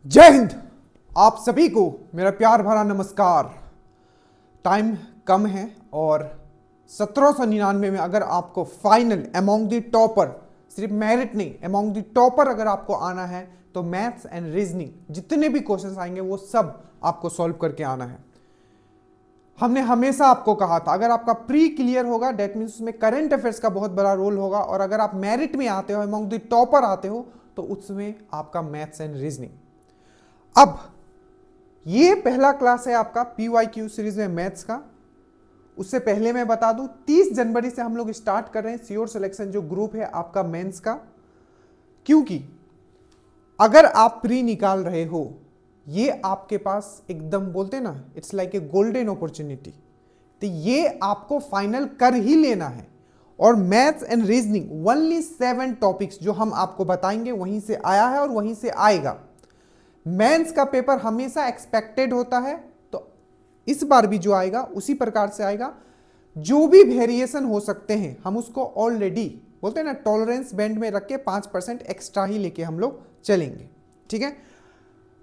जय हिंद। आप सभी को मेरा प्यार भरा नमस्कार। टाइम कम है और 1799 में अगर आपको फाइनल अमॉन्ग द टॉपर, सिर्फ मेरिट नहीं, अमॉन्ग द टॉपर अगर आपको आना है तो मैथ्स एंड रीजनिंग जितने भी क्वेश्चंस आएंगे वो सब आपको सॉल्व करके आना है। हमने हमेशा आपको कहा था अगर आपका प्री क्लियर होगा डेट मीन्स उसमें करंट अफेयर्स का बहुत बड़ा रोल होगा, और अगर आप मेरिट में आते हो, अमॉन्ग द टॉपर आते हो, तो उसमें आपका मैथ्स एंड रीजनिंग। अब ये पहला क्लास है आपका PYQ सीरीज में मैथ्स का। उससे पहले मैं बता दूं 30 जनवरी से हम लोग स्टार्ट कर रहे हैं श्योर सिलेक्शन जो ग्रुप है आपका मेंस का, क्योंकि अगर आप प्री निकाल रहे हो ये आपके पास एकदम बोलते ना it's like a golden opportunity, तो ये आपको फाइनल कर ही लेना है। और maths and reasoning only 7 topics जो हम आपको बताएंगे वहीं से आया है और वहीं से आएगा। मेंस का पेपर हमेशा एक्सपेक्टेड होता है, तो इस बार भी जो आएगा उसी प्रकार से आएगा। जो भी वेरिएशन हो सकते हैं हम उसको ऑलरेडी बोलते हैं ना टॉलरेंस बैंड में रख के 5% एक्स्ट्रा ही लेके हम लोग चलेंगे, ठीक है।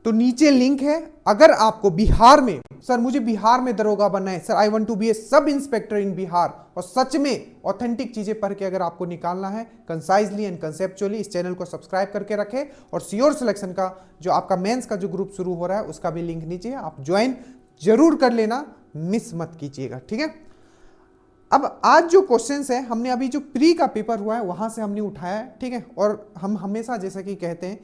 तो नीचे लिंक है। अगर आपको बिहार में, सर मुझे बिहार में दरोगा बनना है, sir I want to be a sub inspector इन बिहार, और सच में ऑथेंटिक चीजें पढ़ के अगर आपको निकालना है कंसाइजली एंड कंसेप्चुअली, इस चैनल को सब्सक्राइब करके रखें। और श्योर सिलेक्शन का जो आपका मेंस का जो ग्रुप शुरू हो रहा है उसका भी लिंक नीचे है, आप ज्वाइन जरूर कर लेना, मिस मत कीजिएगा, ठीक है। अब आज जो क्वेश्चंस है हमने अभी जो प्री का पेपर हुआ है वहां से हमने उठाया है, ठीक है। और हम हमेशा जैसा कि कहते हैं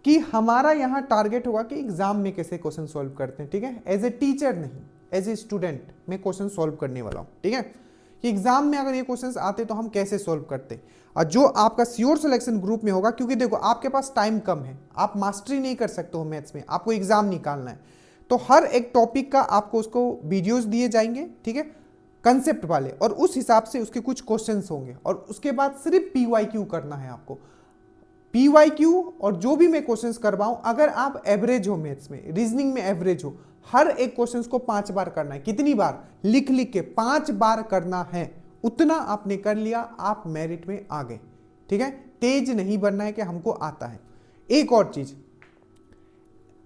कि हमारा यहां टारगेट होगा कि एग्जाम में कैसे क्वेश्चन सॉल्व करते हैं, ठीक है। एज ए टीचर नहीं, एज ए स्टूडेंट मैं क्वेश्चन सॉल्व करने वाला हूं, ठीक है, कि एग्जाम में अगर ये क्वेश्चंस आते तो हम कैसे सॉल्व करते। और जो आपका श्योर सिलेक्शन ग्रुप में होगा, क्योंकि देखो आपके पास टाइम कम है, आप मास्टरी नहीं कर सकते हो मैथ्स में, आपको एग्जाम निकालना है, तो हर एक टॉपिक का आपको उसको वीडियोज दिए जाएंगे, ठीक है, कंसेप्ट वाले, और उस हिसाब से उसके कुछ क्वेश्चंस होंगे। और उसके बाद सिर्फ PYQ करना है आपको। PYQ और जो भी मैं क्वेश्चंस करवाऊं, अगर आप एवरेज हो मैथ्स में, रीजनिंग में एवरेज हो, हर एक क्वेश्चंस को 5 बार करना है। कितनी बार? लिख लिख के 5 बार करना है। उतना आपने कर लिया, आप मेरिट में आ गए, ठीक है। तेज नहीं बनना है कि हमको आता है। एक और चीज,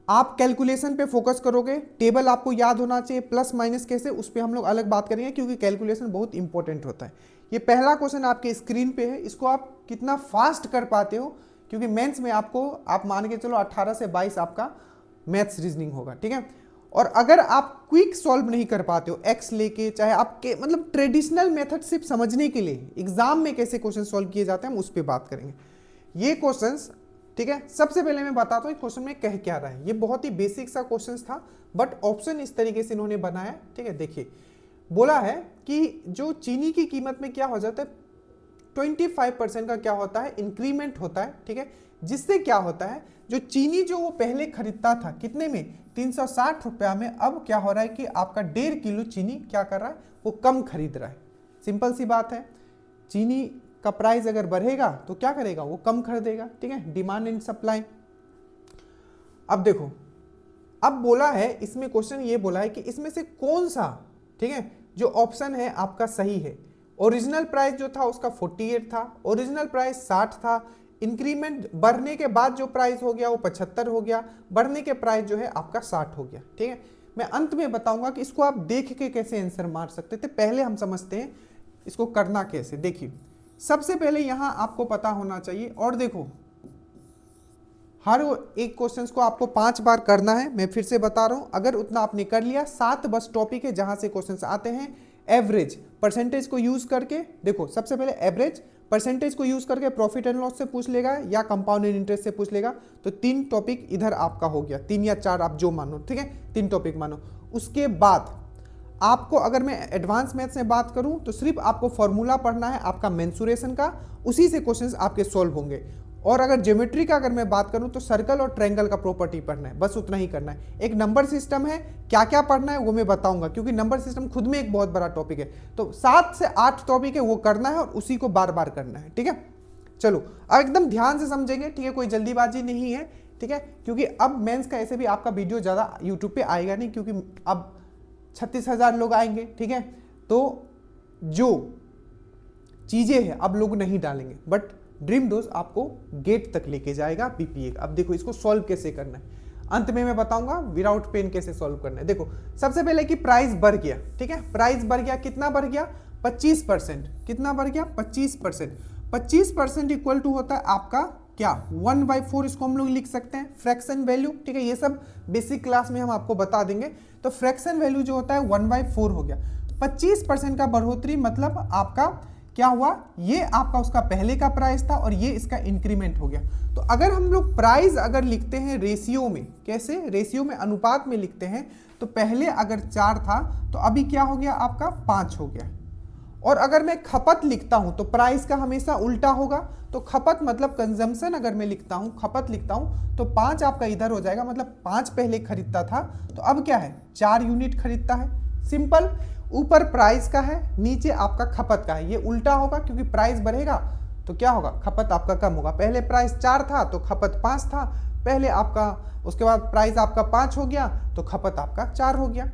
आप कैलकुलेशन पे फोकस करोगे, टेबल आपको याद होना चाहिए, प्लस माइनस कैसे, उस पर हम लोग अलग बात करेंगे, क्योंकि कैलकुलेशन बहुत इंपॉर्टेंट होता है। ये पहला क्वेश्चन आपके स्क्रीन पे है, इसको आप कितना फास्ट कर पाते हो, क्योंकि मेंस में आपको आप मान के चलो 18 से 22 आपका मैथ्स रीजनिंग होगा, ठीक है। और अगर आप क्विक सॉल्व नहीं कर पाते हो एक्स लेके, चाहे आपके मतलब ट्रेडिशनल मेथड सिर्फ समझने के लिए एग्जाम में कैसे क्वेश्चन सॉल्व किए जाते हैं हम उस पर बात करेंगे। ये क्वेश्चंस, ठीक है, सबसे पहले मैं बताता हूँ क्वेश्चन में कह क्या रहा है। ये बहुत ही बेसिक सा क्वेश्चन था, बट ऑप्शन इस तरीके से इन्होंने बनाया, ठीक है। देखिए बोला है कि जो चीनी की कीमत में क्या हो जाता है, 25% का क्या होता है, इंक्रीमेंट होता है, ठीक है। जिससे क्या होता है, जो चीनी जो वो पहले खरीदता था कितने में, 360 रुपया में, अब क्या हो रहा है कि आपका 1.5 किलो चीनी क्या कर रहा है, वो कम खरीद रहा है। सिंपल सी बात है, चीनी का प्राइस अगर बढ़ेगा तो क्या करेगा, वो कम खरीदेगा, ठीक है, डिमांड एंड सप्लाई। अब देखो, अब बोला है इसमें क्वेश्चन ये बोला है कि इसमें से कौन सा, ठीक है, जो ऑप्शन है आपका सही है। ओरिजिनल प्राइस जो था उसका 48 था, ओरिजिनल प्राइस 60 था, इंक्रीमेंट बढ़ने के बाद जो प्राइस हो गया वो 75 हो गया, बढ़ने के प्राइस जो है आपका 60 हो गया, ठीक है। मैं अंत में बताऊंगा कि इसको आप देख के कैसे आंसर मार सकते थे, पहले हम समझते हैं इसको करना कैसे। देखिए सबसे पहले यहां आपको पता होना चाहिए, और देखो हर एक क्वेश्चन को आपको 5 बार करना है। मैं फिर से बता रहा हूं, अगर उतना आपने कर लिया, 7 बस टॉपिक है जहां से क्वेश्चंस आते हैं। एवरेज परसेंटेज को यूज करके, देखो सबसे पहले एवरेज परसेंटेज को यूज करके प्रॉफिट एंड लॉस से पूछ लेगा या कंपाउंडेड इंटरेस्ट से पूछ लेगा। तो 3 टॉपिक इधर आपका हो गया, 3 या 4 आप जो मानो, ठीक है, 3 टॉपिक मानो। उसके बाद आपको अगर मैं एडवांस मैथ्स में बात करूं तो सिर्फ आपको फॉर्मूला पढ़ना है आपका मेंसुरेशन का, उसी से क्वेश्चंस आपके सॉल्व होंगे। और अगर ज्योमेट्री का अगर मैं बात करूं तो सर्कल और ट्रायंगल का प्रॉपर्टी पढ़ना है, बस उतना ही करना है। एक नंबर सिस्टम है, क्या क्या पढ़ना है वो मैं बताऊंगा, क्योंकि नंबर सिस्टम खुद में एक बहुत बड़ा टॉपिक है। तो 7 से 8 टॉपिक है वो करना है और उसी को बार बार करना है, ठीक है। चलो अब एकदम ध्यान से समझेंगे, ठीक है, कोई जल्दीबाजी नहीं है, ठीक है, क्योंकि अब मेंस का ऐसे भी आपका वीडियो ज्यादा यूट्यूब पे आएगा नहीं, क्योंकि अब 36,000 लोग आएंगे, ठीक है। तो जो चीजें हैं अब लोग नहीं डालेंगे, बट ड्रीम डोज आपको गेट तक लेके जाएगा BPA। अब देखो इसको सॉल्व कैसे करना है। अंत में मैं बताऊंगा विदाउट पेन कैसे सॉल्व करना है। देखो सबसे पहले कि प्राइस बढ़ गया, ठीक है, प्राइस बढ़ गया, कितना बढ़ गया 25%, कितना बढ़ गया 25%, 25% इक्वल टू होता है आपका क्या 1/4, इसको हम लोग लिख सकते हैं फ्रैक्शन वैल्यू, ठीक है, ये सब बेसिक क्लास में हम आपको बता देंगे। तो फ्रैक्शन वैल्यू जो होता है 1/4 हो गया। 25% का बढ़ोतरी मतलब आपका क्या हुआ, ये आपका उसका पहले का प्राइस था और ये इसका इंक्रीमेंट हो गया। तो अगर हम लोग प्राइस अगर लिखते हैं रेशियो में, कैसे रेशियो में, अनुपात में लिखते हैं, तो पहले अगर 4 था तो अभी क्या हो गया आपका 5 हो गया। और अगर मैं खपत लिखता हूं तो प्राइस का हमेशा उल्टा होगा, तो खपत मतलब कंजम्पशन अगर मैं लिखता हूं, खपत लिखता हूं तो 5 आपका इधर हो जाएगा, मतलब 5 पहले खरीदता था तो अब क्या है 4 यूनिट खरीदता है। सिंपल, ऊपर प्राइस का है, नीचे आपका खपत का है, ये उल्टा होगा क्योंकि प्राइस बढ़ेगा तो क्या होगा खपत आपका कम होगा। पहले प्राइस 4 था तो खपत 5 था, पहले आपका, उसके बाद प्राइस आपका 5 हो गया तो खपत आपका 4 हो गया।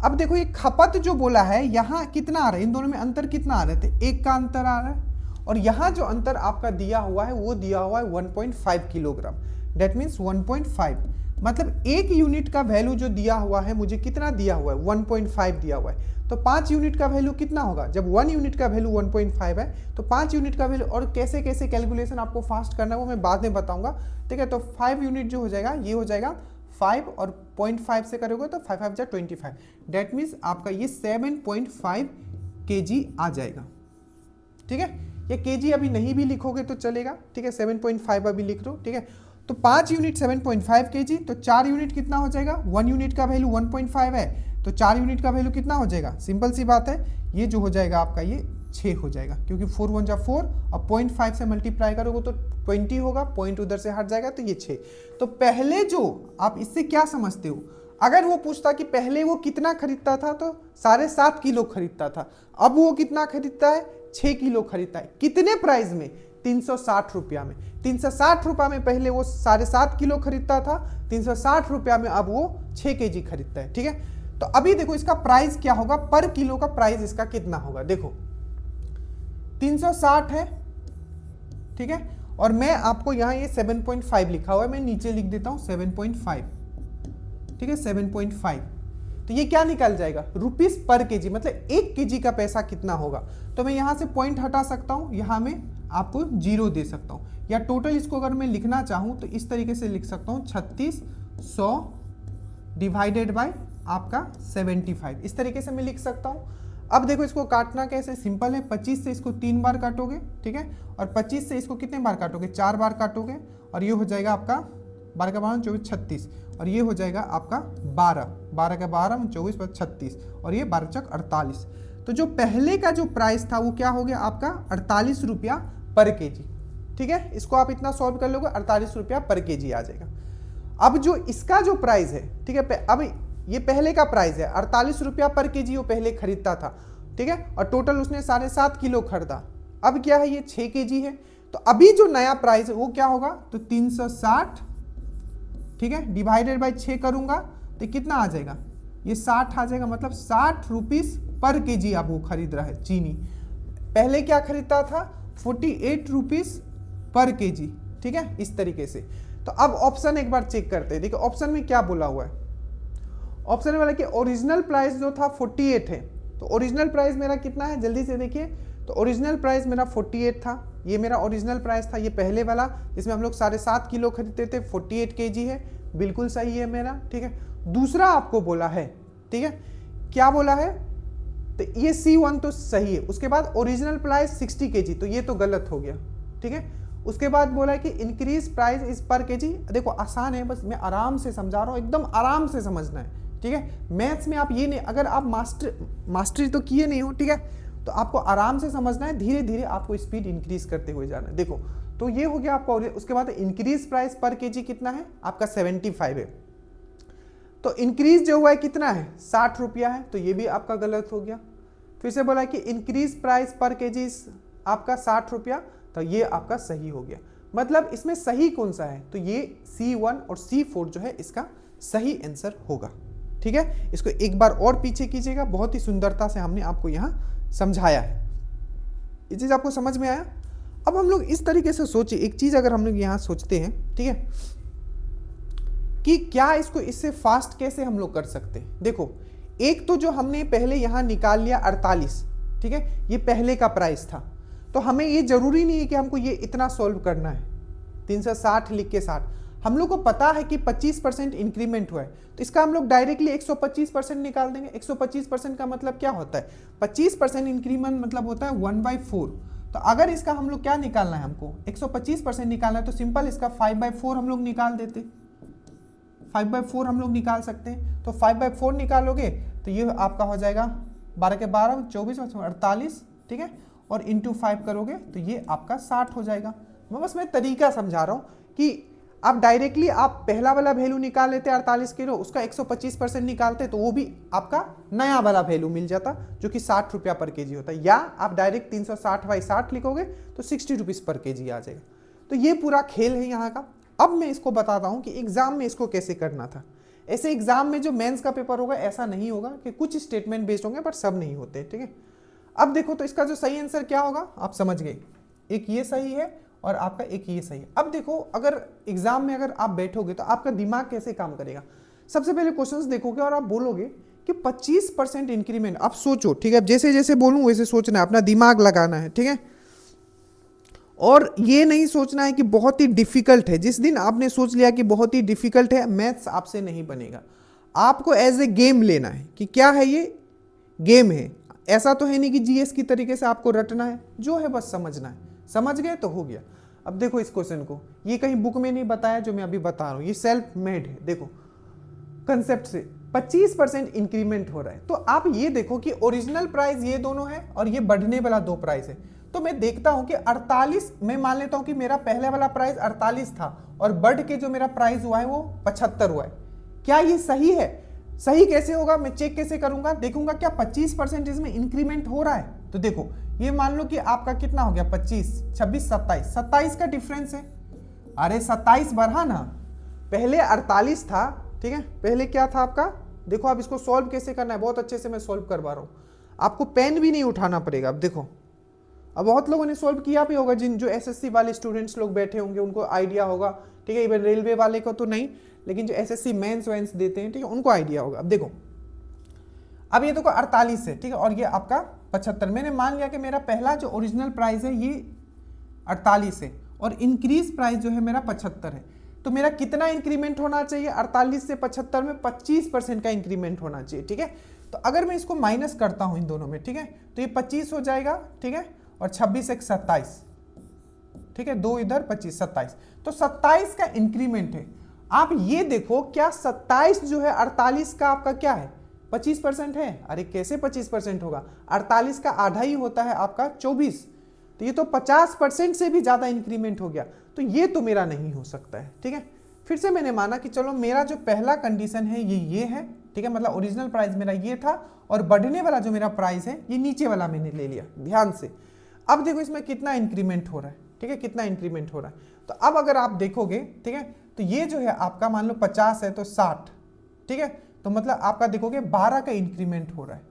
अब देखो ये खपत जो बोला है यहाँ कितना आ रहा है, इन दोनों में अंतर कितना आ रहा है, 1 का अंतर आ रहा है, और यहाँ जो अंतर आपका दिया हुआ है वो दिया हुआ है 1.5 किलोग्राम, डेट मीन्स 1.5, मतलब 1 यूनिट का वैल्यू जो दिया हुआ है मुझे कितना दिया हुआ है 1.5 दिया हुआ है। तो 5 यूनिट का वैल्यू कितना होगा, जब 1 यूनिट का वैल्यू 1.5 है तो 5 यूनिट का वैल्यू, और कैसे कैसे कैलकुलेशन आपको फास्ट करना है वो मैं बाद में बताऊंगा, ठीक है। तो 5 यूनिट जो हो जाएगा ये हो जाएगा 5 और 0.5 से करोगे तो 5 5 जा 25, डेट मीन्स आपका ये 7.5 kg आ जाएगा, ठीक है। ये kg अभी नहीं भी लिखोगे तो चलेगा, ठीक है, 7.5 अभी लिख दो, ठीक है। तो 5 यूनिट 7.5 kg, तो 4 यूनिट कितना हो जाएगा, 1 यूनिट का वैल्यू 1.5 है तो 4 यूनिट का वैल्यू कितना हो जाएगा, सिंपल सी बात है, ये जो हो जाएगा आपका ये 6 हो जाएगा, क्योंकि 4 1 जा 4 और 0.5 से मल्टीप्लाई करोगे तो 20 होगा, पॉइंट उधर से हट जाएगा तो ये 6। तो पहले जो आप इससे क्या समझते हो, अगर वो पूछता कि पहले वो कितना खरीदता था तो 7.5 किलो खरीदता था, अब वो कितना खरीदता है 6 किलो खरीदता है, कितने प्राइस में 360 रुपया में, 360 रुपया में पहले वो 7.5 किलो खरीदता था, 360 रुपया में अब वो 6 kg खरीदता है, ठीक है। तो अभी देखो इसका प्राइस क्या होगा, पर किलो का प्राइस इसका कितना होगा, देखो 360 है, ठीक है, और मैं आपको यहां ये 7.5 लिखा हुआ है, मैं नीचे लिख देता हूं 7.5, ठीक है 7.5, तो ये क्या निकल जाएगा रुपीस पर केजी, मतलब 1 kg का पैसा कितना होगा। तो मैं यहां से पॉइंट हटा सकता हूं, यहां में आपको 0 दे सकता हूं, या टोटल इसको अगर मैं लिखना चाहूं तो इस तरीके से लिख सकता हूं 3600 डिवाइडेड बाय आपका 75, इस तरीके से मैं लिख सकता हूं। अब देखो इसको काटना कैसे, सिंपल है, 25 से इसको 3 बार काटोगे, ठीक है, और 25 से इसको कितने बार काटोगे 4 बार काटोगे, और ये हो जाएगा आपका 12 का 12 24 36, और ये हो जाएगा आपका 12 का 12 24 पर 36, और ये 12 चक 48। तो जो पहले का जो प्राइस था वो क्या हो गया आपका 48 रुपया पर केजी, ठीक है, इसको आप इतना सॉल्व कर लोगे 48 रुपया पर केजी आ जाएगा। अब जो इसका जो प्राइस है, ठीक है, अब ये पहले का प्राइस है 48 रुपया पर केजी, वो पहले खरीदता था, ठीक है, और टोटल उसने 7.5 किलो खरीदा, अब क्या है ये 6 kg है, तो अभी जो नया प्राइस है वो क्या होगा, तो 360, ठीक है, डिवाइडेड बाई 6 करूंगा तो कितना आ जाएगा, ये 60 आ जाएगा, मतलब 60 रुपीस पर केजी अब वो खरीद रहा है चीनी, पहले क्या खरीदता था 48 रुपीस पर केजी, ठीक है, इस तरीके से। तो अब ऑप्शन एक बार चेक करते हैं, देखिए ऑप्शन में क्या बोला हुआ है, ऑप्शन में बोला कि ओरिजिनल प्राइस जो था 48 है, तो ओरिजिनल प्राइस मेरा कितना है जल्दी से देखिए, तो ओरिजिनल प्राइस मेरा 48 था, ये मेरा ओरिजिनल प्राइस था, ये पहले वाला जिसमें हम लोग 7.5 किलो खरीदते थे 48 kg है, बिल्कुल सही है मेरा, ठीक है। दूसरा आपको बोला है, ठीक है, क्या बोला है, तो ये C1 तो सही है, उसके बाद ओरिजिनल प्राइस 60 kg, तो ये तो गलत हो गया, ठीक है। उसके बाद बोला है कि इंक्रीज प्राइस इज पर केजी, देखो आसान है, बस मैं आराम से समझा रहा हूँ, एकदम आराम से समझना है, ठीक है। मैथ्स में आप ये नहीं, अगर आप मास्टरी तो किए नहीं हो, ठीक है, तो आपको आराम से समझना है, धीरे धीरे आपको स्पीड इंक्रीज करते हुए जाना है। देखो तो ये हो गया आपका, उसके बाद इंक्रीज प्राइस पर केजी कितना है आपका 75 है, तो इंक्रीज जो हुआ है कितना है 60 रुपया है, तो ये भी आपका गलत हो गया। फिर से बोला कि इंक्रीज प्राइस पर केजी आपका 60 रुपया, तो ये आपका सही हो गया। मतलब इसमें सही कौन सा है, तो ये C1 और C4 जो है इसका सही आंसर होगा, ठीक है। इसको एक बार और पीछे कीजिएगा, बहुत ही सुंदरता से हमने आपको यहाँ समझाया है, ये चीज आपको समझ में आया। अब हम लोग इस तरीके से सोचिए, एक चीज अगर हम लोग यहाँ सोचते हैं, ठीक है, कि क्या इसको इससे फास्ट कैसे हम लोग कर सकते हैं। देखो, एक तो जो हमने पहले यहां निकाल लिया 48, ठीक है, ये पहले का प्राइस था, तो हमें ये जरूरी नहीं है कि हमको ये इतना सॉल्व करना है 360 लिख के 60, हम लोग को पता है कि 25% इंक्रीमेंट हुआ है, तो इसका हम लोग डायरेक्टली 125% निकाल देंगे। 125% का मतलब क्या होता है, 25% इंक्रीमेंट मतलब होता है 1/4। तो अगर इसका हम लोग क्या निकालना है, हमको 125% निकालना है, तो सिंपल इसका 5/4 हम लोग निकाल देते, 5/4 हम लोग निकाल सकते हैं। तो 5/4 निकालोगे तो ये आपका हो जाएगा 12 के 12 24 48, ठीक है, और इंटू 5 करोगे तो ये आपका 60 हो जाएगा। मैं तरीका समझा रहा हूँ कि आप डायरेक्टली आप पहला वाला वैल्यू निकाल लेते 48 किलो, उसका 125% निकालते तो वो भी आपका नया वाला वैल्यू मिल जाता जो कि 60 रुपया पर केजी होता है, या आप डायरेक्ट 360/60 लिखोगे तो 60 रुपीज पर केजी आ जाएगा। तो ये पूरा खेल है यहाँ का। अब मैं इसको बताता हूँ कि एग्जाम में इसको कैसे करना था। ऐसे एग्जाम में जो मेंस का पेपर होगा ऐसा नहीं होगा कि कुछ स्टेटमेंट बेस्ड होंगे पर सब नहीं होते, ठीक है। अब देखो, तो इसका जो सही आंसर क्या होगा आप समझ गए, एक ये सही है और आपका एक ये सही है। अब देखो, अगर एग्जाम में अगर आप बैठोगे तो आपका दिमाग कैसे काम करेगा। सबसे पहले क्वेश्चंस देखोगे और आप बोलोगे कि 25% इंक्रीमेंट, आप सोचो, ठीक है, जैसे जैसे बोलूं वैसे सोचना है, अपना दिमाग लगाना है, ठीक है। और ये नहीं सोचना है कि बहुत ही डिफिकल्ट है। जिस दिन आपने सोच लिया कि बहुत ही डिफिकल्ट है, मैथ्स आपसे नहीं बनेगा। आपको एज ए गेम लेना है कि क्या है, ये गेम है, ऐसा तो है नहीं कि जीएस की तरीके से आपको रटना है, जो है बस समझना है। समझ गए तो हो गया। अब देखो इस क्वेश्चन को, ये कहीं बुक में नहीं बताया जो मैं अभी बता रहा हूं, ये सेल्फ मेड है। देखो कंसेप्ट से 25% इंक्रीमेंट हो रहा है, तो आप ये देखो कि ओरिजिनल प्राइस ये दोनों है और ये बढ़ने वाला दो प्राइस है। तो मैं देखता हूं कि 48, मैं मान लेता हूं कि मेरा पहले वाला प्राइस 48 था और बढ़ के जो मेरा प्राइस हुआ है वो 75 हुआ है। क्या ये सही है? सही कैसे होगा, मैं चेक कैसे करूंगा, देखूंगा क्या 25% इसमें इंक्रीमेंट हो रहा है। तो देखो, ये मान लो कि आपका कितना हो गया, 25, 26, 27, 27 का डिफरेंस है। अरे 27 बढ़ा ना, पहले 48 था, ठीक है, पहले क्या था आपका। देखो अब इसको सॉल्व कैसे करना है, बहुत अच्छे से मैं सॉल्व करवा रहा हूं, आपको पेन भी नहीं उठाना पड़ेगा। अब देखो, अब बहुत लोगों ने सॉल्व किया भी होगा, जिन जो एसएससी वाले स्टूडेंट्स लोग बैठे होंगे उनको आइडिया होगा, ठीक है। इवन रेलवे वाले को तो नहीं, लेकिन जो एसएससी मेंस वेंस देते हैं, ठीक है, उनको आइडिया होगा। अब देखो, अब ये देखो 48 है, ठीक है, और ये आपका 75। मैंने मान लिया कि मेरा पहला जो ओरिजिनल प्राइस है ये 48 है और इंक्रीज प्राइस जो है मेरा 75 है। तो मेरा कितना इंक्रीमेंट होना चाहिए, 48 से 75 में 25% का इंक्रीमेंट होना चाहिए, ठीक है। तो अगर मैं इसको माइनस करता हूं इन दोनों में, ठीक है, तो ये 25 हो जाएगा, ठीक है, और 26 एक 27, ठीक है, दो इधर 25, 27, तो 27 का इंक्रीमेंट है। आप ये देखो, क्या 27 जो है 48 का आपका क्या है, 25% है। अरे कैसे 25% होगा, 48 का आधा ही होता है आपका 24, तो ये तो 50% से भी ज्यादा इंक्रीमेंट हो गया। तो ये तो मेरा नहीं हो सकता है, ठीक है। फिर से मैंने माना कि चलो मेरा जो पहला कंडीशन है ये है, ठीक है, मतलब ओरिजिनल प्राइस मेरा ये था और बढ़ने वाला जो मेरा प्राइस है ये नीचे वाला मैंने ले लिया, ध्यान से। अब देखो इसमें कितना इंक्रीमेंट हो रहा है, ठीक है, कितना इंक्रीमेंट हो रहा है। तो अब अगर आप देखोगे, ठीक है, तो ये जो है आपका मान लो 50 है तो 60, ठीक है, तो मतलब आपका देखोगे 12 का इंक्रीमेंट हो रहा है।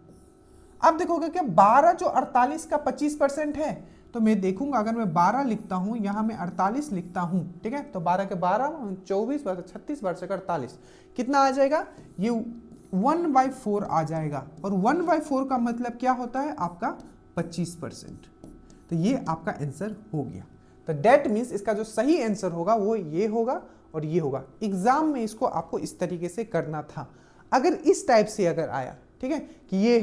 अब देखोगे कि 12 जो 48 का 25% है, तो मैं देखूंगा अगर मैं 12 लिखता हूं, यहां मैं 48 लिखता हूं, ठीक है, तो 12 के 12 24 36 वर्ष 48 कितना आ जाएगा, ये 1/4 आ जाएगा। और 1/4 का मतलब क्या होता है आपका 25%। तो ये आपका आंसर हो गया। तो दैट मीन्स इसका जो सही आंसर होगा वो ये होगा और ये होगा। एग्जाम में इसको आपको इस तरीके से करना था। अगर इस टाइप से अगर आया, ठीक है, कि ये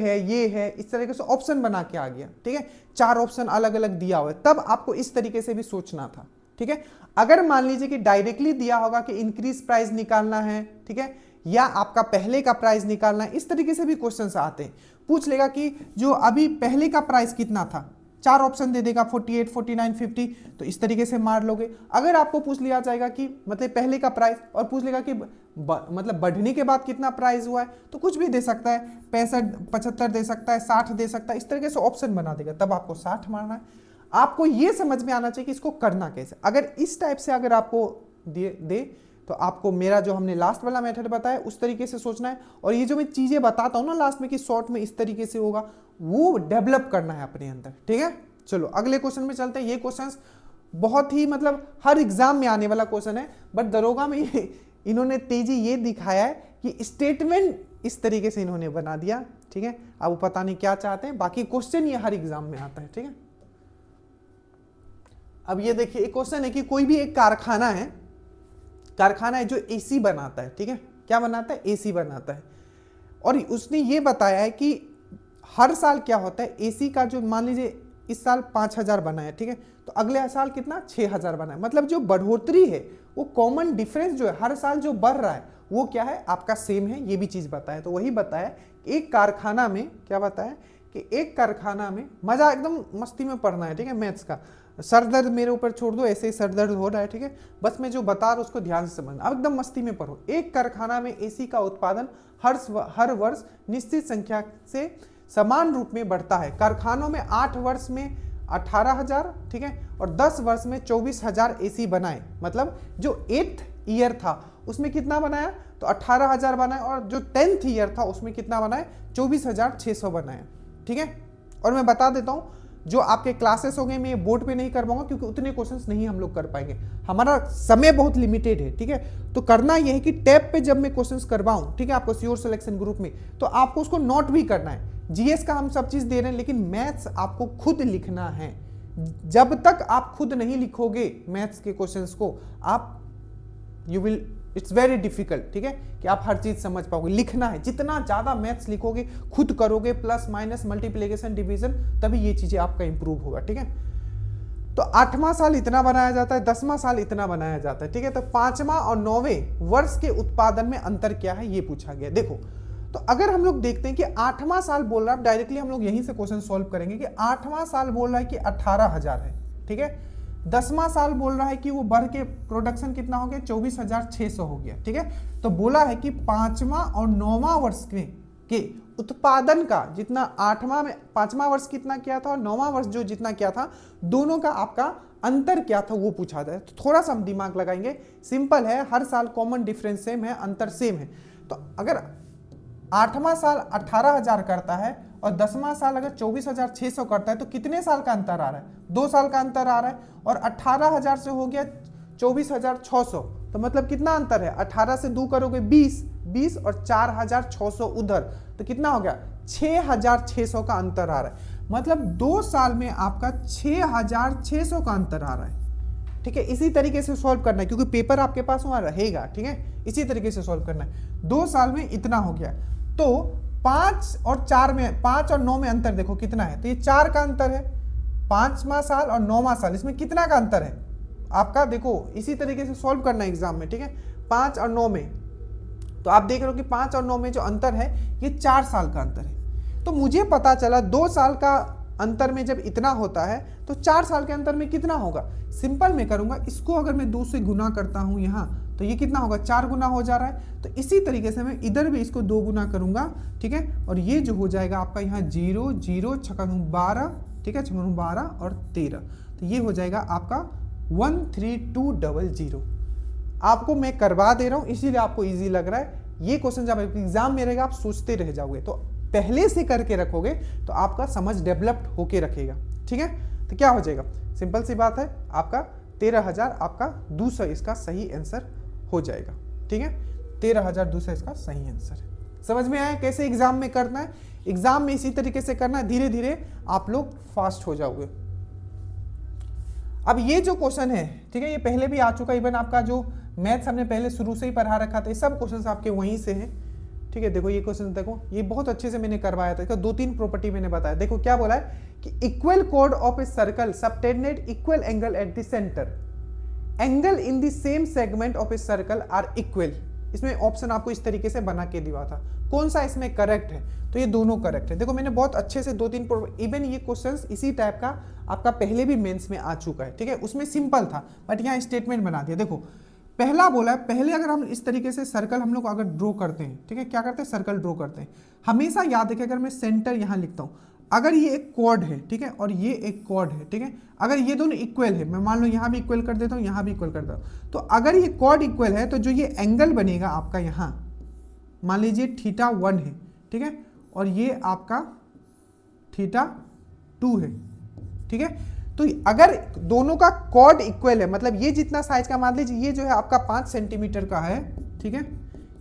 है, इस तरीके से ऑप्शन बना के आ गया, ठीक है, 4 ऑप्शन अलग अलग दिया हुआ है, तब आपको इस तरीके से भी सोचना था, ठीक है। अगर मान लीजिए कि डायरेक्टली दिया होगा कि इंक्रीज प्राइस निकालना है, ठीक है, या आपका पहले का प्राइस निकालना है, इस तरीके से भी क्वेश्चंस आते हैं। पूछ लेगा कि जो अभी पहले का प्राइस कितना था, 4 ऑप्शन दे देगा 48, 49, 50, तो इस तरीके से मार लोगे। अगर आपको पूछ लिया जाएगा कि मतलब पहले का प्राइस और पूछ लेगा कि मतलब बढ़ने के बाद कितना प्राइस हुआ है, तो कुछ भी दे सकता है, 65, 75 दे सकता है, 60 दे सकता है, इस तरीके से ऑप्शन बना देगा, तब आपको 60 मारना है। आपको ये समझ में आना चाहिए कि इसको करना कैसे। अगर इस टाइप से अगर आपको दे तो आपको मेरा जो हमने लास्ट वाला मेथड बताया उस तरीके से सोचना है, और ये जो मैं चीजें बताता हूं ना लास्ट में कि शॉर्ट में इस तरीके से होगा, वो डेवलप करना है अपने अंदर, ठीक है। चलो अगले क्वेश्चन में चलते हैं। ये क्वेश्चन बहुत ही मतलब हर एग्जाम में आने वाला क्वेश्चन है, बट दरोगा में इन्होंने तेजी ये दिखाया है कि स्टेटमेंट इस तरीके से इन्होंने बना दिया, ठीक है। अब वो पता नहीं क्या चाहते हैं, बाकी क्वेश्चन ये हर एग्जाम में आता है, ठीक है। अब ये देखिए एक क्वेश्चन है कि कोई भी एक कारखाना है जो एसी बनाता है, ठीक है। क्या बनाता है? एसी बनाता है। और उसने ये बताया है कि हर साल क्या होता है, एसी का जो मान लीजिए इस साल 5000 बना है, ठीक है, तो अगले साल कितना 6000 बना है। मतलब जो बढ़ोतरी है वो कॉमन डिफरेंस जो है हर साल जो बढ़ रहा है वो क्या है आपका सेम है, ये भी चीज बताया। तो वही बताया एक कारखाना में, क्या बताया कि एक कारखाना में, मजा एकदम मस्ती में पढ़ना है, ठीक है। मैथ्स का सर दर्द मेरे ऊपर छोड़ दो, ऐसे ही सर दर्द हो रहा है, ठीक है। बस मैं जो बता रहा हूं उसको ध्यान से समझना, अब एकदम मस्ती में पढ़ो। एक कारखाना में एसी का उत्पादन हर वर्ष निश्चित संख्या से समान रूप में बढ़ता है। कारखानों में 8 वर्ष में 18,000, ठीक है, और 10 वर्ष में 24,000 एसी बनाए। मतलब जो 8th ईयर था उसमें कितना बनाया, तो 18,000 बनाए, और जो 10th ईयर था उसमें कितना बनाए, 24,600 बनाए, ठीक है। और मैं बता देता हूं जो आपके क्लासेस हो गए मैं ये बोर्ड पे नहीं कर पाऊंगा क्योंकि उतने क्वेश्चंस नहीं हम लोग कर पाएंगे, हमारा समय बहुत लिमिटेड है, ठीक है। तो करना यह है कि टैब पे जब मैं क्वेश्चंस करवाऊं, ठीक है, आपको श्योर सिलेक्शन ग्रुप में, तो आपको उसको नोट भी करना है। जीएस का हम सब चीज दे रहे हैं लेकिन मैथ्स आपको खुद लिखना है। जब तक आप खुद नहीं लिखोगे मैथ्स के क्वेश्चंस को, आप you will, it's very difficult, ठीक है, कि आप हर चीज समझ पाओगे। लिखना है, जितना ज्यादा मैथ्स लिखोगे, खुद करोगे, प्लस माइनस मल्टीप्लिकेशन डिवीजन, तभी ये चीजें आपका इंप्रूव होगा, ठीक है। तो 8वां साल इतना बनाया जाता है, 10वां साल इतना बनाया जाता है, ठीक है। तो 5वां और 9वें वर्ष के उत्पादन में अंतर क्या है ये पूछा गया। देखो तो अगर हम लोग देखते हैं कि 8वां साल बोल रहा है, डायरेक्टली हम लोग यहीं से क्वेश्चन सॉल्व करेंगे कि 8वां साल बोल रहा है कि 18,000 है, ठीक है। 10वां साल बोल रहा है कि वो बढ़ के प्रोडक्शन कितना हो गया, 24,600 हो गया, ठीक है। तो बोला है कि 5वां और 9वां वर्ष के उत्पादन का जितना 8वां में 5वां वर्ष कितना किया था और 9वां वर्ष जो जितना किया था, दोनों का आपका अंतर क्या था वो पूछा जाए। तो थोड़ा सा हम दिमाग लगाएंगे, सिंपल है, हर साल कॉमन डिफरेंस सेम है, अंतर सेम है। तो अगर 8वां साल 18,000 करता है और 10वां साल अगर 24,600 करता है तो कितने साल का अंतर आ रहा है, 2 साल का अंतर आ रहा है। और 18,000 से हो गया 24,600, तो मतलब कितना अंतर है, 18 से 2 करोगे 20 और 4,600 उधर, तो कितना हो गया 6,600 का अंतर आ रहा है। मतलब 2 साल में आपका 6,600 का अंतर आ रहा है, ठीक है। इसी तरीके से सॉल्व करना है क्योंकि पेपर आपके पास वहां रहेगा, ठीक है। इसी तरीके से सॉल्व करना है। 2 साल में इतना हो गया, तो 5 और 4 में, 5 और 9 में अंतर देखो कितना है, तो ये 4 का अंतर है। 5वां साल और 9वां साल, इसमें कितना का अंतर है आपका, देखो इसी तरीके से सॉल्व करना है एग्जाम में, ठीक है। 5 और 9 में, तो आप देख रहे हो कि 5 और 9 में जो अंतर है ये 4 साल का अंतर है। तो मुझे पता चला 2 साल का अंतर में जब इतना होता है तो 4 साल के अंतर में कितना होगा। सिंपल में करूंगा, इसको अगर मैं 2 से गुना करता हूं यहां, तो ये कितना होगा, 4 गुना हो जा रहा है। तो इसी तरीके से मैं इधर भी इसको 2 गुना करूंगा, ठीक है। और ये जो हो जाएगा आपका यहाँ 0 0 छक्का 12, ठीक है, 12 और 13, तो ये हो जाएगा आपका 13200। आपको मैं करवा दे रहा हूं इसीलिए आपको इजी लग रहा है। ये क्वेश्चन जब एग्जाम में रहेगा आप सोचते रह जाओगे, तो पहले से करके रखोगे तो आपका समझ डेवलप्ड होके रखेगा, ठीक है। तो क्या हो जाएगा, सिंपल सी बात है, आपका 13,000 आपका 200 इसका सही आंसर हो जाएगा, ठीक है। 13,200 इसका सही आंसर है। समझ में आया कैसे एग्जाम में करना है, एग्जाम में इसी तरीके से करना है, धीरे धीरे आप लोग फास्ट हो जाओगे। अब ये जो क्वेश्चन है, ठीक है, ये पहले भी आ चुका, इवन आपका जो मैथ्स हमने पहले शुरू से ही पढ़ा रखा था, ये सब क्वेश्चंस आपके वहीं से हैं, ठीक है। देखो ये क्वेश्चन देखो, ये बहुत अच्छे से मैंने करवाया था, इसका 2-3 प्रॉपर्टी मैंने बताया। देखो क्या बोला है कि इक्वल कोड of a circle subtended equal angle at the centre, angle in the same segment of a circle are equal. इसमें ऑप्शन आपको इस तरीके से बना के दिया था, कौन सा इसमें करेक्ट है, तो ये दोनों करेक्ट है। देखो मैंने बहुत अच्छे से 2-3 इवन ये क्वेश्चंस इसी टाइप का आपका पहले भी मेंस में आ चुका है, ठीक है। उसमें सिंपल था बट यहाँ स्टेटमेंट बना दिया। देखो पहला बोला है, पहले अगर हम इस तरीके से सर्कल हम लोग अगर ड्रॉ करते हैं, ठीक है, क्या करते हैं, सर्कल ड्रॉ करते हैं, हमेशा याद रखें, अगर मैं सेंटर यहाँ लिखता हूँ, अगर ये एक कॉर्ड है, ठीक है, और ये एक कॉर्ड है, ठीक है, अगर ये दोनों इक्वल है, मैं मान लो यहाँ भी इक्वल कर देता हूँ, यहाँ भी इक्वल कर देता हूँ, तो अगर ये कॉर्ड इक्वल है तो जो ये एंगल बनेगा आपका यहाँ, मान लीजिए θ1 है, ठीक है, और ये आपका θ2 है, ठीक है। तो अगर दोनों का कॉर्ड इक्वल है, मतलब ये जितना साइज का, मान लीजिए ये जो है आपका 5 सेंटीमीटर का है, ठीक है,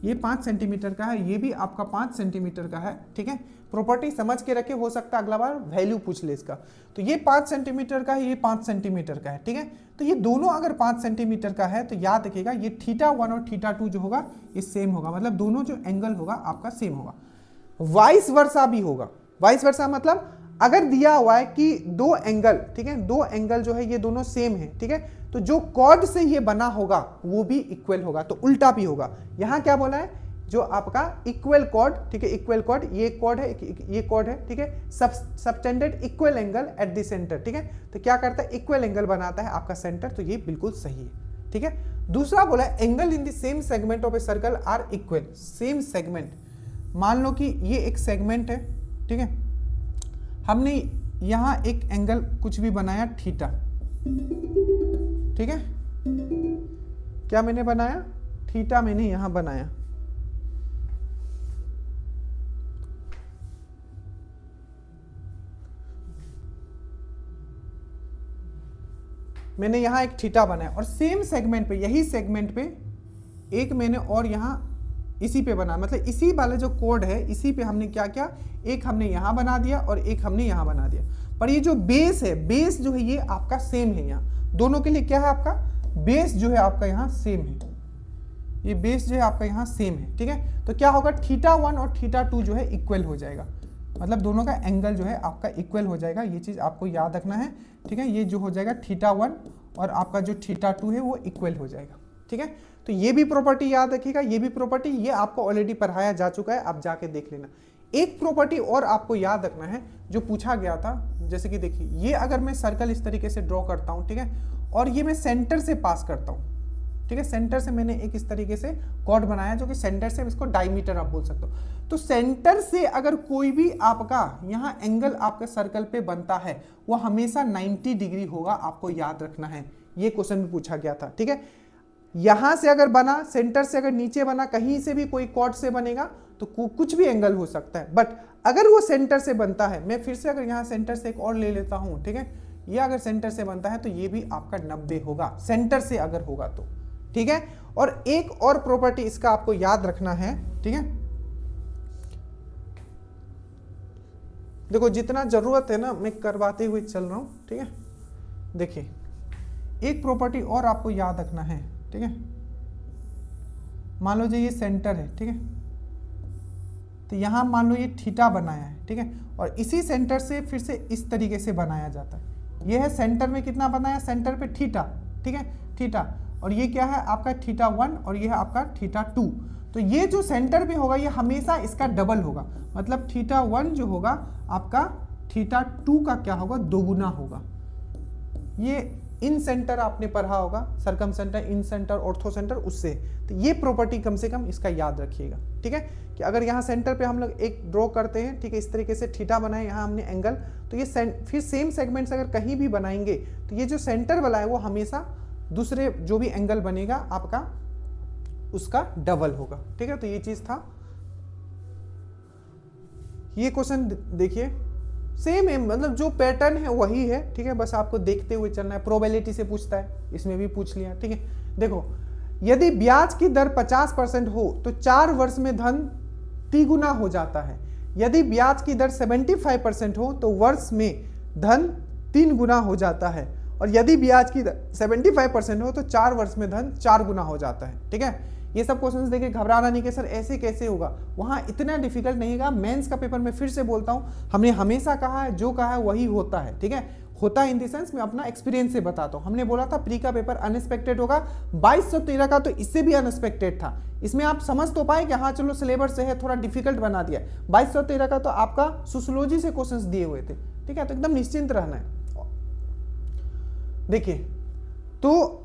ये 5 सेंटीमीटर का है, ये भी आपका 5 सेंटीमीटर का है। ठीक है, प्रॉपर्टी समझ के रखे, हो सकता है अगला बार वैल्यू पूछ ले इसका। तो ये 5 सेंटीमीटर का है, ये 5 सेंटीमीटर का है। ठीक है, तो ये दोनों अगर 5 सेंटीमीटर का है तो याद रखिएगा ये θ1 और θ2 जो होगा ये सेम होगा, मतलब दोनों जो एंगल होगा आपका सेम होगा। वाइस वर्सा भी होगा। वाइस वर्सा मतलब अगर दिया हुआ है कि दो एंगल, ठीक है, दो एंगल जो है ये दोनों सेम है, ठीक है, तो जो कॉर्ड से ये बना होगा वो भी इक्वल होगा, तो उल्टा भी होगा। यहां क्या बोला है, जो आपका इक्वल कॉर्ड, ठीक है, इक्वल कॉर्ड, ये कॉर्ड है, ये कॉर्ड है, ठीक है, subtended equal angle at the centre. ठीक है, तो क्या करता है, इक्वल एंगल बनाता है आपका सेंटर, तो ये बिल्कुल सही है। ठीक है, दूसरा बोला है angle in the same segment of a circle are equal. Same segment, मान लो कि ये एक सेगमेंट है, ठीक है, हमने यहां एक एंगल कुछ भी बनाया थीटा, ठीक है, क्या मैंने बनाया, थीटा मैंने यहां बनाया। मैंने यहां एक थीटा बनाया और सेम सेगमेंट पे, यही सेगमेंट पे एक मैंने और यहां इसी पे बना, मतलब इसी वाले जो कोड है इसी पे हमने क्या किया, एक हमने यहां बना दिया और एक हमने यहां बना दिया। पर ये जो बेस है, बेस जो है ये आपका सेम है, यहाँ दोनों के लिए क्या है, आपका बेस जो है आपका यहाँ सेम है, ये बेस जो है आपका यहाँ सेम है। ठीक है, तो क्या होगा, θ1 और θ2 जो है इक्वल हो जाएगा, मतलब दोनों का एंगल जो है आपका इक्वल हो जाएगा। ये चीज आपको याद रखना है। ठीक है, ये जो हो जाएगा θ1 और आपका जो θ2 है वो इक्वल हो जाएगा। ठीक है, तो ये भी प्रॉपर्टी याद रखिएगा, ये भी प्रॉपर्टी, ये आपको ऑलरेडी पढ़ाया जा चुका है, आप जाके देख लेना। एक प्रॉपर्टी और आपको याद रखना है जो पूछा गया था, जैसे कि देखिए, ये अगर मैं सर्कल इस तरीके से ड्रॉ करता हूं, ठीक है, और ये मैं सेंटर से पास करता हूं, ठीक है, सेंटर से मैंने एक इस तरीके से कॉर्ड बनाया जो कि सेंटर से, इसको डायमीटर आप बोल सकते हो। तो सेंटर से अगर कोई भी आपका यहाँ एंगल आपके सर्कल पे बनता है वो हमेशा 90 डिग्री होगा, आपको याद रखना है। ये क्वेश्चन भी पूछा गया था। ठीक है, यहां से अगर बना, सेंटर से अगर नीचे बना, कहीं से भी कोई कॉर्ड से बनेगा तो कुछ भी एंगल हो सकता है, बट अगर वो सेंटर से बनता है, मैं फिर से अगर यहाँ सेंटर से एक और ले लेता हूं, ठीक है, ये अगर सेंटर से बनता है तो ये भी आपका 90 होगा, सेंटर से अगर होगा तो। ठीक है, और एक और प्रॉपर्टी इसका आपको याद रखना है। ठीक है, देखो जितना जरूरत है ना मैं करवाते हुए चल रहा हूं। ठीक है, देखिए एक प्रॉपर्टी और आपको याद रखना है। ठीक है, मान लो जो ये सेंटर है, ठीक है, तो यहां मान लो ये थीटा बनाया है, ठीक है, और इसी सेंटर से फिर से इस तरीके से बनाया जाता है। ये है सेंटर में कितना बनाया, सेंटर पे थीटा, ठीक है, थीटा, और ये क्या है आपका θ1 और ये है आपका θ2। तो ये जो सेंटर पे होगा ये हमेशा इसका डबल होगा, मतलब θ1 जो होगा आपका θ2 का क्या होगा, दोगुना होगा। ये इन सेंटर आपने पढ़ा होगा, सरकम सेंटर, इन सेंटर, ऑर्थो सेंटर, उससे। तो ये प्रॉपर्टी कम से कम इसका याद रखिएगा। ठीक है, कि अगर यहाँ सेंटर पे हम लोग एक ड्रॉ करते हैं, ठीक है, इस तरीके से थीटा बनाए, यहाँ हमने एंगल, तो ये फिर सेम सेगमेंट्स अगर कहीं भी बनाएंगे तो ये जो सेंटर वाला है वो हमेशा दूसरे जो भी एंगल बनेगा आपका उसका डबल होगा। ठीक है, तो ये चीज था। ये क्वेश्चन देखिए सेम है, मतलब जो पैटर्न है वही है। ठीक है, बस आपको देखते हुए चलना है। प्रोबेबिलिटी से पूछता है, इसमें भी पूछ लिया। ठीक है, देखो यदि ब्याज की दर 50% हो तो 4 वर्ष में धन 3 गुना हो जाता है। यदि ब्याज की दर 75% हो तो वर्ष में धन 3 गुना हो जाता है, और यदि ब्याज की दर 75% हो तो 4 वर्ष में धन 4 गुना हो जाता है। ठीक है, ये सब क्वेश्चंस देखिए, घबराना नहीं कि सर ऐसे कैसे होगा, वहां इतना डिफिकल्ट नहीं होगा। मेंस का पेपर में फिर से बोलता हूं, हमने हमेशा कहा है जो कहा है वही होता है। ठीक है, होता है इन द सेंस मैं अपना एक्सपीरियंस से बताता हूं। हमने बोला था प्री का पेपर अनएक्सपेक्टेड होगा, 2213 का तो इससे भी अनएक्सपेक्टेड था। इसमें आप समझ तो पाए कि हाँ चलो सिलेबस से है, थोड़ा डिफिकल्ट बना दिया। 2213 का तो आपका सोशियोलॉजी से क्वेश्चंस दिए हुए थे। ठीक है, तो एकदम निश्चिंत रहना है। देखिए तो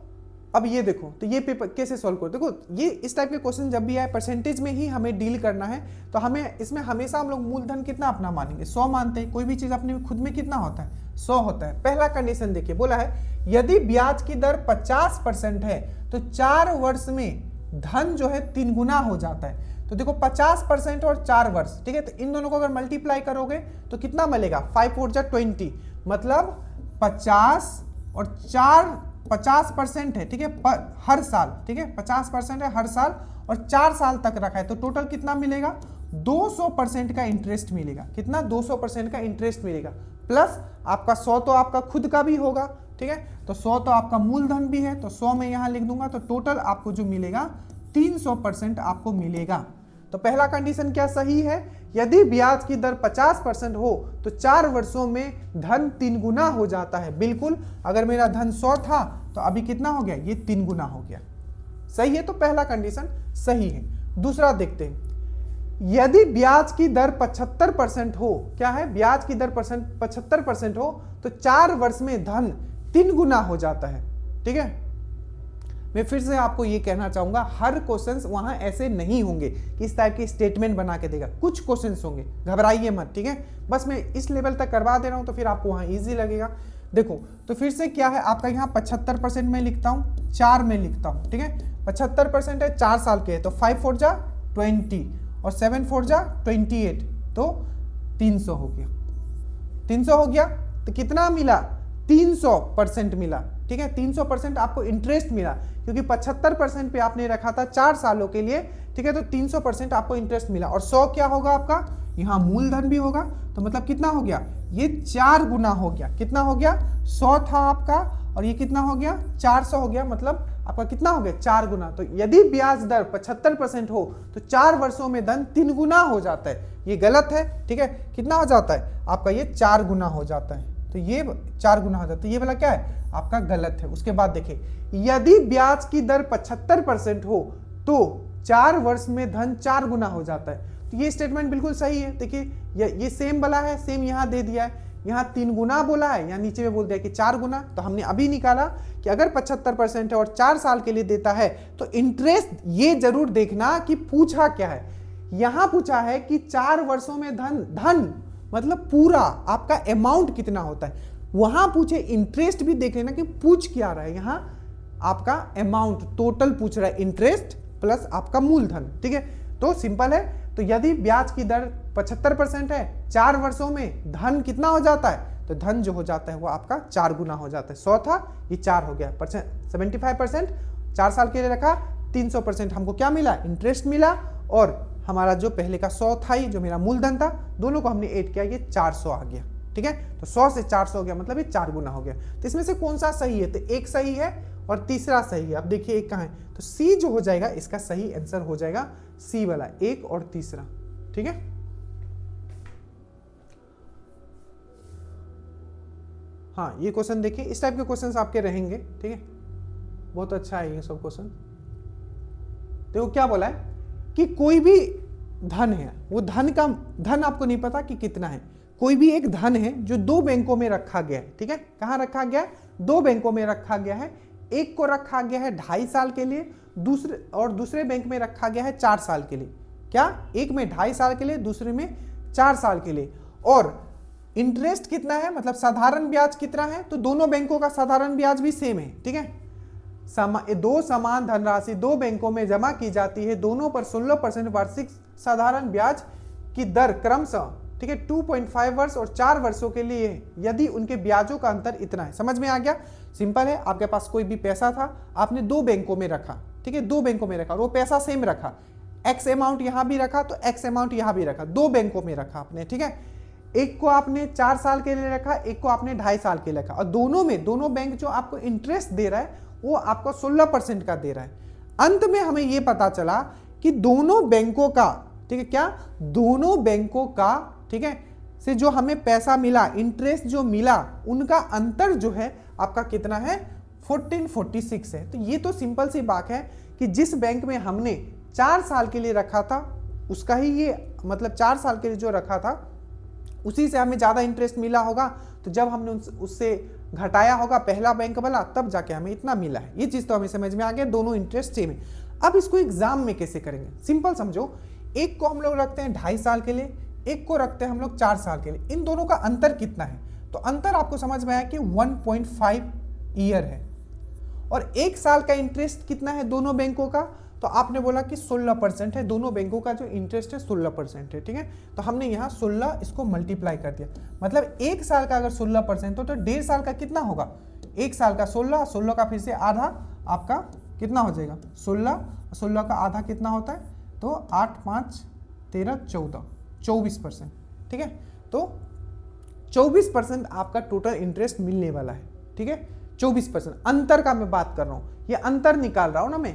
अब ये देखो, तो ये पेपर कैसे सॉल्व करो। देखो ये इस टाइप के क्वेश्चन जब भी आए, परसेंटेज में ही हमें डील करना है, तो हमें इसमें हमेशा हम लोग मूलधन कितना अपना मानेंगे, 100 मानते हैं। कोई भी चीज अपने खुद में कितना होता है, 100 होता है। पहला कंडीशन देखिए, बोला है यदि ब्याज की दर 50% है तो 4 वर्ष में धन जो है 3 गुना हो जाता है। तो देखो 50% और 4 वर्ष, ठीक है, तो इन दोनों को अगर मल्टीप्लाई करोगे तो कितना मिलेगा, 5 4 जा 20, मतलब 50 और 4 50% है, ठीक है, हर साल, ठीक है, 50% है हर साल और 4 साल तक रखा है, तो टोटल कितना मिलेगा? 200% का इंटरेस्ट मिलेगा। कितना? 200% का इंटरेस्ट मिलेगा, प्लस आपका 100 तो आपका खुद का भी होगा, ठीक है, तो 100 तो आपका मूलधन भी है, तो 100 में यहां लिख दूंगा, तो टोटल आपको जो मिलेगा 300% आपको मिलेगा। तो पहला कंडीशन क्या सही है? यदि ब्याज की दर 50% हो तो 4 वर्षों में धन 3 गुना हो जाता है। बिल्कुल, अगर मेरा धन 100 था तो अभी कितना हो गया? ये 3 गुना हो गया। सही है, तो पहला कंडीशन सही है। दूसरा देखते हैं, यदि ब्याज की दर 75% हो, क्या है? ब्याज की दर 75% हो तो 4 वर्ष में धन 3 गुना हो जाता है, ठीक है। मैं फिर से आपको ये कहना चाहूंगा, हर क्वेश्चंस वहां ऐसे नहीं होंगे कि इस टाइप की स्टेटमेंट बना के देगा, कुछ क्वेश्चंस होंगे, घबराइए मत, ठीक है। बस मैं इस लेवल तक करवा दे रहा हूं तो फिर आपको वहां इजी लगेगा। देखो, तो फिर से क्या है आपका, यहाँ 75% में लिखता हूं, 4 में लिखता हूं, ठीक है। 75% है, 4 साल के है, तो 5 4 जा 20 और 7 4 जा 28, तो 300 हो गया। 300 हो गया, तो कितना मिला? 300% मिला, ठीक है। 300% आपको इंटरेस्ट मिला, क्योंकि 75% पे आपने रखा था 4 सालों के लिए, ठीक है, तो 300% आपको इंटरेस्ट मिला। और 100 क्या होगा आपका? यहाँ मूलधन भी होगा, तो मतलब कितना हो गया? ये 4 गुना हो गया। कितना हो गया? 100 था आपका और ये कितना हो गया? 400 हो गया, मतलब आपका कितना हो गया? 4 गुना। तो यदि ब्याज दर 75% हो तो 4 वर्षों में धन 3 गुना हो जाता है। ये गलत है, ठीक है। कितना हो जाता है आपका? ये 4 गुना हो जाता है, तो ये 4 गुना हो जाता है, तो ये वाला क्या है आपका? गलत है। उसके बाद देखिए, यदि ब्याज की दर 75% हो तो 4 वर्ष में धन 4 गुना हो जाता है। तो ये स्टेटमेंट बिल्कुल सही है। देखिए, ये सेम वाला है, सेम यहां दे दिया है, यहाँ 3 गुना बोला है, यहाँ नीचे में बोल दिया कि 4 गुना। तो हमने अभी निकाला कि अगर 75% है और 4 साल के लिए देता है तो इंटरेस्ट, ये जरूर देखना कि पूछा क्या है। यहां पूछा है कि 4 वर्षों में धन मतलब पूरा आपका अमाउंट कितना होता है। वहां पूछे इंटरेस्ट भी देख लेना कि पूछ क्या रहा है। यहां आपका अमाउंट टोटल पूछ रहा है, इंटरेस्ट प्लस आपका मूलधन, ठीक है। तो सिंपल है। तो यदि ब्याज की दर 75% है, 4 वर्षों में धन कितना हो जाता है? तो धन जो हो जाता है वो आपका 4 गुना हो जाता है। 100 था, ये 4 हो गया। 75% 4 साल के लिए रखा, 300% हमको क्या मिला? इंटरेस्ट मिला। और हमारा जो पहले का 100 था ही, जो मेरा मूलधन था, दोनों को हमने ऐड किया, ये 400 आ गया, ठीक है। तो 100 से 400 हो गया, मतलब ये 4 गुना हो गया। तो इसमें से कौन सा सही है? तो एक सही है और तीसरा सही है। अब देखिए एक कहाँ है, तो सी जो हो जाएगा इसका सही आंसर हो जाएगा सी वाला, एक और तीसरा, ठीक है। हाँ, ये क्वेश्चन देखिए, इस टाइप के क्वेश्चंस आपके रहेंगे, ठीक है। बहुत अच्छा है ये सब क्वेश्चन। देखो क्या बोला है कि कोई भी धन है, वो धन आपको नहीं पता कि कितना है। कोई भी एक धन है जो 2 बैंकों में रखा गया है, ठीक है। कहां रखा गया है? 2 बैंकों में रखा गया है। एक को रखा गया है 2.5 साल के लिए, दूसरे बैंक में रखा गया है 4 साल के लिए। क्या? एक में 2.5 साल के लिए, दूसरे में 4 साल के लिए। और इंटरेस्ट कितना है, मतलब साधारण ब्याज कितना है? तो दोनों बैंकों का साधारण ब्याज भी सेम है, ठीक है। दो समान धनराशि 2 बैंकों में जमा की जाती है, दोनों पर 16% वार्षिक साधारण ब्याज की दर क्रमशः, ठीक है, 2.5 वर्ष और 4 वर्षों के लिए, यदि उनके ब्याजों का अंतर इतना है। समझ में आ गया? सिंपल है। आपके पास कोई भी पैसा था, आपने 2 बैंकों में रखा, ठीक है, 2 बैंकों में रखा और वो पैसा सेम रखा, एक्स अमाउंट यहां भी रखा तो एक्स अमाउंट यहां भी रखा, 2 बैंकों में रखा आपने, ठीक है। एक को आपने 4 साल के लिए रखा, एक को आपने 2.5 साल के लिए रखा, और दोनों बैंक जो आपको इंटरेस्ट दे रहा है वो आपको 16% का दे रहा है। अंत में हमें यह पता चला कि दोनों बैंकों का, ठीक है, क्या? दोनों बैंकों का, ठीक है, से जो हमें पैसा मिला, इंटरेस्ट जो मिला, उनका अंतर जो है आपका कितना है? 1446 है। तो ये तो सिंपल सी बात है कि जिस बैंक में हमने 4 साल के लिए रखा था उसका ही ये, मतलब 4 साल के लिए जो रखा था उसी से हमें ज्यादा इंटरेस्ट मिला होगा। तो जब हमने उससे घटाया होगा पहला बैंक वाला, तब जाके हमें इतना मिला है। ये चीज तो हमें समझ में आ गया, दोनों इंटरेस्ट सेम है। अब इसको एग्जाम में कैसे करेंगे? सिंपल समझो, एक को हम लोग रखते हैं 2.5 साल के लिए, एक को रखते हैं हम लोग 4 साल के लिए। इन दोनों का अंतर कितना है? तो अंतर आपको समझ में आया कि 1.5 ईयर है। और 1 साल का इंटरेस्ट कितना है दोनों बैंकों का? तो आपने बोला कि 16% है, दोनों बैंकों का जो इंटरेस्ट है 16% है, ठीक है। तो हमने यहाँ 16 इसको मल्टीप्लाई कर दिया, मतलब एक साल का अगर 16% हो तो 1.5 साल का कितना होगा, एक साल का 16, 16 का फिर से आधा आपका कितना हो जाएगा 16, 16 का आधा कितना होता है, तो 8, 5, 13, 14, 24%, ठीक है। तो 24% आपका टोटल इंटरेस्ट मिलने वाला है, ठीक है। 24% अंतर का मैं बात कर रहा हूं, ये अंतर निकाल रहा हूं ना मैं,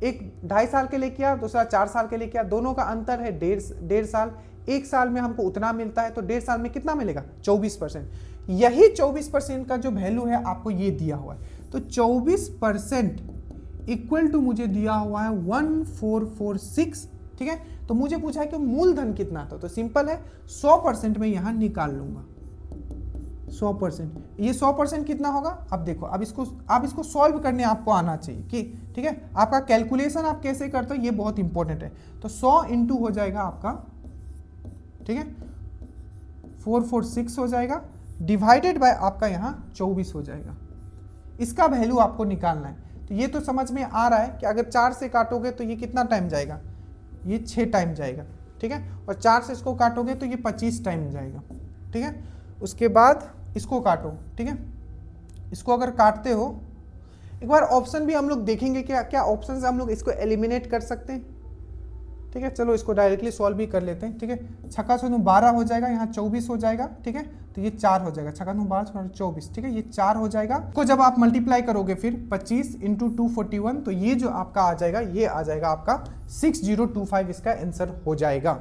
एक 2.5 साल के लिए किया, दूसरा 4 साल के लिए किया, दोनों का अंतर है 1.5 साल। एक साल में हमको उतना मिलता है तो 1.5 साल में कितना मिलेगा 24%। यही 24% का जो वैल्यू है आपको ये दिया हुआ है, तो 24% इक्वल टू मुझे दिया हुआ है 1446, ठीक है। तो मुझे पूछा है कि मूलधन कितना था, तो सिंपल है 100% में यहां निकाल लूंगा 100%। ये 100% कितना होगा, अब देखो, अब इसको सॉल्व करने आपको आना चाहिए कि ठीक है, आपका कैलकुलेशन आप कैसे करते हो ये बहुत इंपॉर्टेंट है। तो 100 इंटू हो जाएगा आपका, ठीक है, 446 हो जाएगा, डिवाइडेड बाय आपका यहाँ 24 हो जाएगा। इसका वैल्यू आपको निकालना है। तो ये तो समझ में आ रहा है कि अगर 4 से काटोगे तो ये कितना टाइम जाएगा, ये 6 टाइम जाएगा, ठीक है। और 4 से इसको काटोगे तो ये 25 टाइम जाएगा, ठीक है। उसके बाद इसको काटो, ठीक है। इसको अगर काटते हो, एक बार ऑप्शन भी हम लोग देखेंगे क्या क्या ऑप्शन से हम लोग इसको एलिमिनेट कर सकते हैं, ठीक है। चलो इसको डायरेक्टली सॉल्व भी कर लेते हैं, ठीक है। छक्का छक्का 12 हो जाएगा, यहाँ 24 हो जाएगा, ठीक है। तो ये 4 हो जाएगा, छक्का 12 24, ठीक है, ये 4 हो जाएगा। को जब आप मल्टीप्लाई करोगे फिर 25 इंटू 241, तो ये जो आपका आ जाएगा, ये आ जाएगा आपका 6025, इसका आंसर हो जाएगा,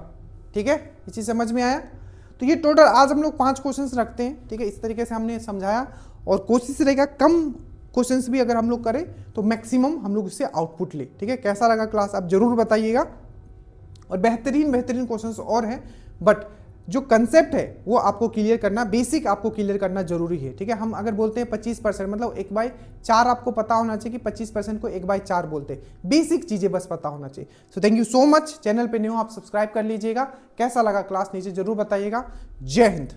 ठीक है। ये चीज समझ में आया। तो ये टोटल आज हम लोग 5 क्वेश्चंस रखते हैं, ठीक है। इस तरीके से हमने समझाया और कोशिश रहेगा कम क्वेश्चंस भी अगर हम लोग करें तो मैक्सिमम हम लोग इससे आउटपुट ले, ठीक है। कैसा लगा क्लास आप जरूर बताइएगा। और बेहतरीन क्वेश्चंस और हैं, बट जो कंसेप्ट है वो आपको क्लियर करना, बेसिक आपको क्लियर करना जरूरी है, ठीक है। हम अगर बोलते हैं 25%, मतलब 1/4 आपको पता होना चाहिए कि 25% को 1/4 बोलते हैं, बेसिक चीजें बस पता होना चाहिए। So thank you so much. Channel पे न्यू आप सब्सक्राइब कर लीजिएगा। कैसा लगा क्लास नीचे जरूर बताइएगा। जय हिंद।